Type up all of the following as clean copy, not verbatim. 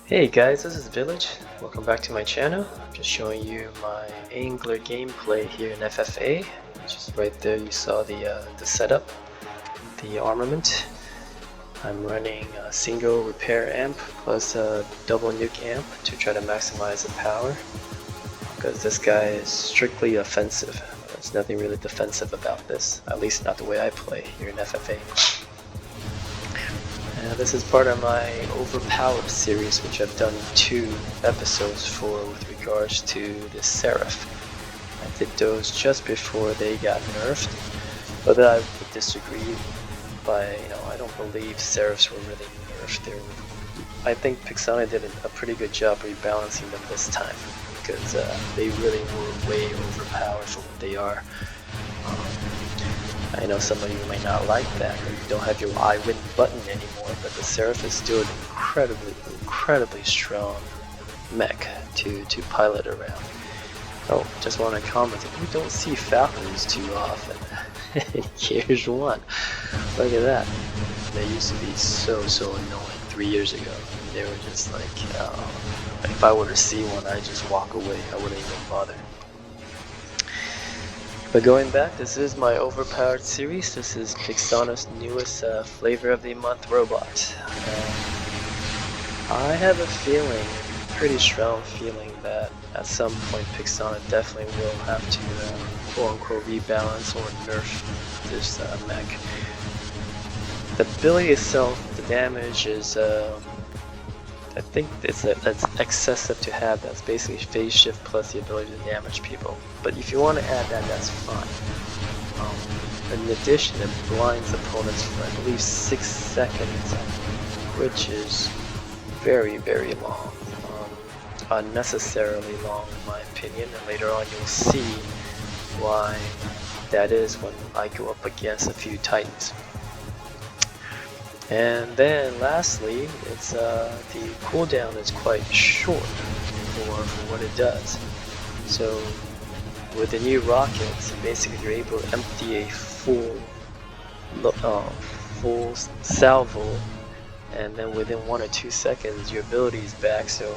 Hey guys, this is Village. Welcome back to my channel. I'm just showing you my angler gameplay here in FFA. Just right there you saw the setup, the armament. I'm running a single repair amp plus a double nuke amp to try to maximize the power, because this guy is strictly offensive. There's nothing really defensive about this, at least not the way I play here in FFA. This is part of my OverPowered series, which I've done 2 episodes for with regards to the Seraph. I did those just before they got nerfed, but I would disagree. I don't believe Seraphs were really nerfed. I think Pixonic did a pretty good job rebalancing them this time, because they really were way overpowered for what they are. I know some of you might not like that, you don't have your I win button anymore, but the Seraph is still an incredibly strong mech to pilot around. Oh, just want to comment that we don't see Falcons too often. Here's one. Look at that. They used to be so annoying 3 years ago. They were just like, if I were to see one, I'd just walk away. I wouldn't even bother. But going back, this is my OverPowered series. This is Pixonic's newest flavor of the month robot. I have a feeling, pretty strong feeling, that at some point Pixonic definitely will have to quote-unquote rebalance or nerf this mech. The ability itself, the damage is, I think that's excessive to have. That's basically phase shift plus the ability to damage people. But if you want to add that, that's fine. In addition, it blinds opponents for I believe 6 seconds, which is very long. Unnecessarily long in my opinion, and later on you'll see why that is when I go up against a few titans. And then lastly, it's the cooldown is quite short for what it does. So with the new rockets, basically you're able to empty a full salvo, and then within 1 or 2 seconds your ability is back, so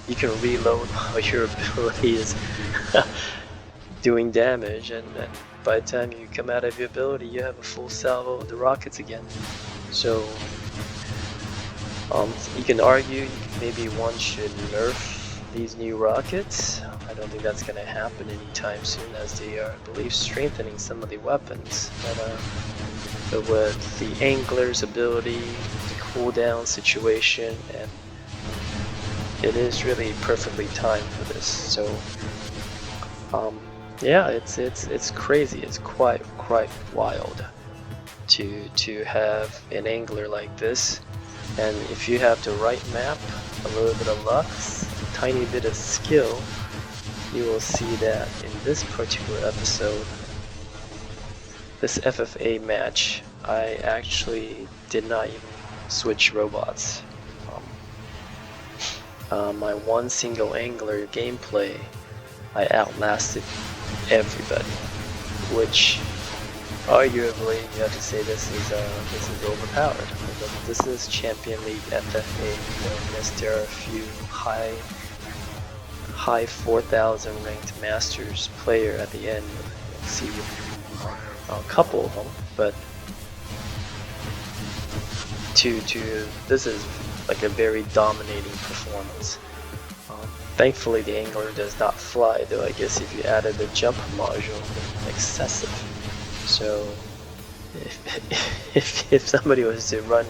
you can reload while your ability is doing damage, and then by the time you come out of your ability you have a full salvo of the rockets again. So you can argue maybe one should nerf these new rockets. I don't think that's going to happen anytime soon, as they are, I believe, strengthening some of the weapons. But with the angler's ability, the cooldown situation, and it is really perfectly timed for this. So yeah, it's crazy. It's quite wild to have an angler like this. And if you have the right map, a little bit of luck, a tiny bit of skill, you will see that in this particular episode, this FFA match, I actually did not even switch robots. My one single angler gameplay, I outlasted everybody, which arguably you have to say this is overpowered. This is Champion League FFA. Yes, there are a few high 4,000 ranked Masters player at the end. You'll see a couple of them, but this is like a very dominating performance. Thankfully the angler does not fly, though I guess if you added the jump module, excessive. So if somebody was to run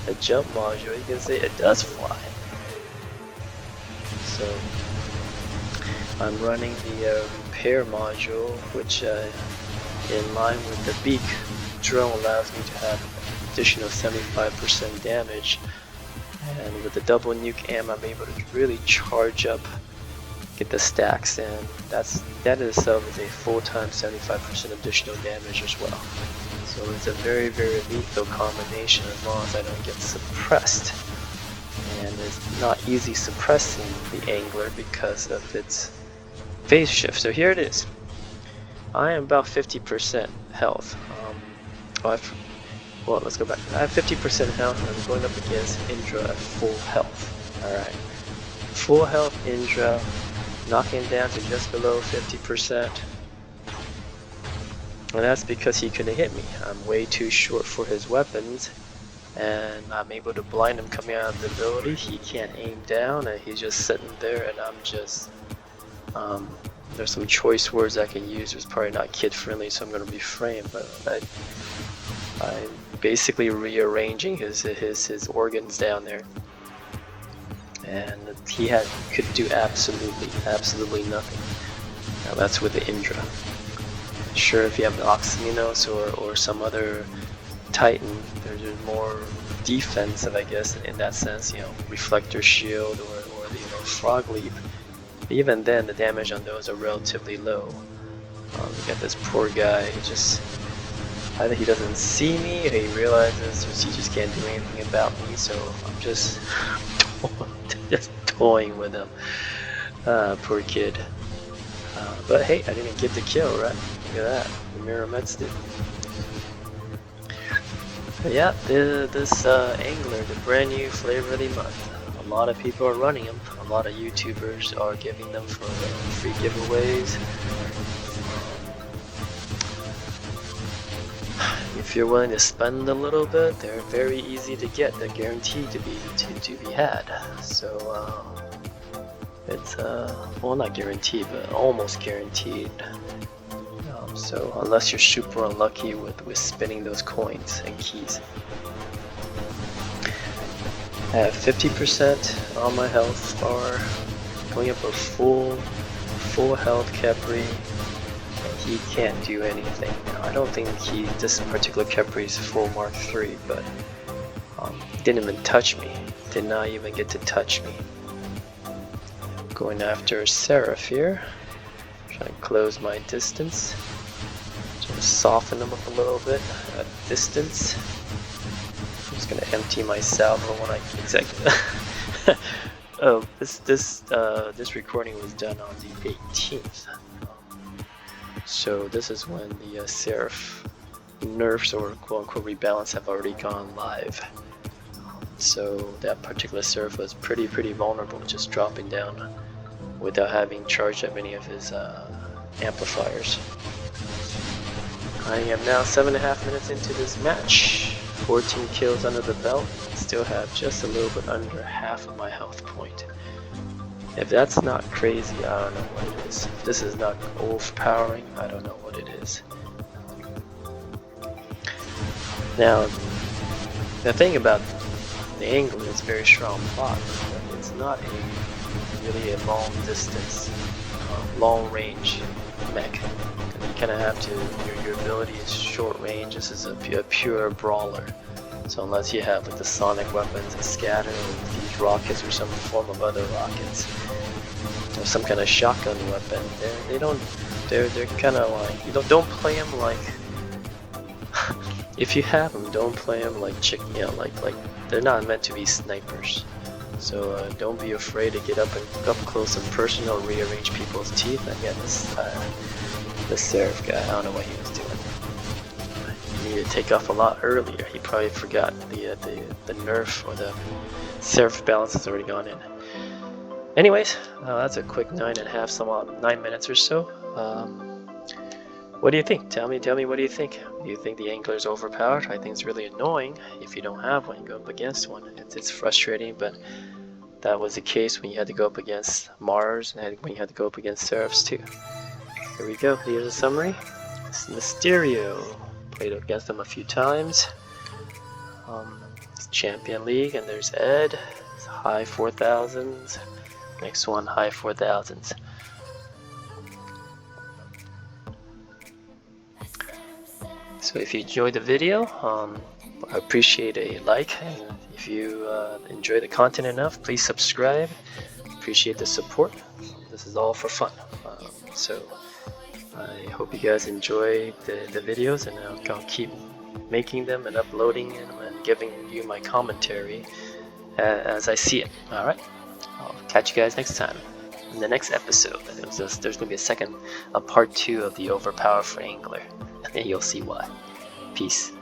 a jump module, you can say it does fly. So I'm running the repair module, which in line with the beak drone allows me to have additional 75% damage, and with the double nuke amp I'm able to really charge up, get the stacks, and that in itself is a full-time 75% additional damage as well. So it's a very lethal combination as long as I don't get suppressed. And it's not easy suppressing the angler because of its phase shift. So here it is. I am about 50% health. Well, let's go back. I have 50% health and I'm going up against Indra at full health. Alright. Full health Indra, knocking down to just below 50%. And that's because he couldn't hit me. I'm way too short for his weapons, and I'm able to blind him coming out of the ability. He can't aim down, and he's just sitting there, and I'm just there's some choice words I can use. It's probably not kid friendly, so I'm going to refrain, but I'm basically rearranging his organs down there, and he could do absolutely nothing. Now that's with the Indra. Sure, if you have the Oxyminos or some other Titan, there's more defensive, I guess, in that sense. You know, Reflector Shield or the Frog Leap. But even then, the damage on those are relatively low. Look at this poor guy. He just either he doesn't see me, or he realizes he just can't do anything about me. So I'm just toying with him. Poor kid. But hey, I didn't get the kill, right? Look at that. The Mirror Mets did. But yeah, this angler, the brand new flavor of the month. A lot of people are running them. A lot of YouTubers are giving them for free giveaways. If you're willing to spend a little bit, they're very easy to get. They're guaranteed to be had. So it's well, not guaranteed, but almost guaranteed. So unless you're super unlucky with spinning those coins and keys. I have 50% on my health bar, going up a full health Khepri. He can't do anything. Now, I don't think this particular Khepri is full Mark III, but didn't even touch me. Did not even get to touch me. Going after Seraph here. Trying to close my distance. Just soften them up a little bit at distance. I'm just gonna empty my salvo when I exactly. Oh, this recording was done on the 18th. So this is when the Seraph nerfs or quote-unquote rebalance have already gone live. So that particular Seraph was pretty vulnerable, just dropping down without having charged up any of his amplifiers. I am now 7.5 minutes into this match, 14 kills under the belt, still have just a little bit under half of my health point. If that's not crazy, I don't know what it is. If this is not overpowering, I don't know what it is. Now, the thing about the Angler is very strong block, but it's not really a long distance, long range mech. You kind of have to, your ability is short range. This is a pure brawler. So unless you have like the sonic weapons and scatter and these rockets or some form of other rockets, or some kind of shotgun weapon, they're kind of like, don't play them like, if you have them, don't play them like like they're not meant to be snipers. So don't be afraid to get up close and personal, rearrange people's teeth. Again, this Seraph guy, I don't know what he was doing. He needed to take off a lot earlier. He probably forgot the nerf or the Seraph balance has already gone in. Anyways, that's a quick 9 minutes or so. What do you think? Tell me what do you think? Do you think the Angler is overpowered? I think it's really annoying if you don't have one, you go up against one. It's frustrating, but that was the case when you had to go up against Mars and when you had to go up against Seraphs too. Here we go, here's a summary. It's Mysterio. Played against him a few times. It's Champion League, and there's Ed. It's high 4000s. Next one, high 4000s. So if you enjoyed the video, I appreciate a like, and if you enjoy the content enough, please subscribe. Appreciate the support. This is all for fun. So I hope you guys enjoy the videos, and I'll keep making them and uploading them and giving you my commentary as I see it. Alright, I'll catch you guys next time in the next episode. There's going to be a part 2 of the Overpowered for Angler, and you'll see why. Peace.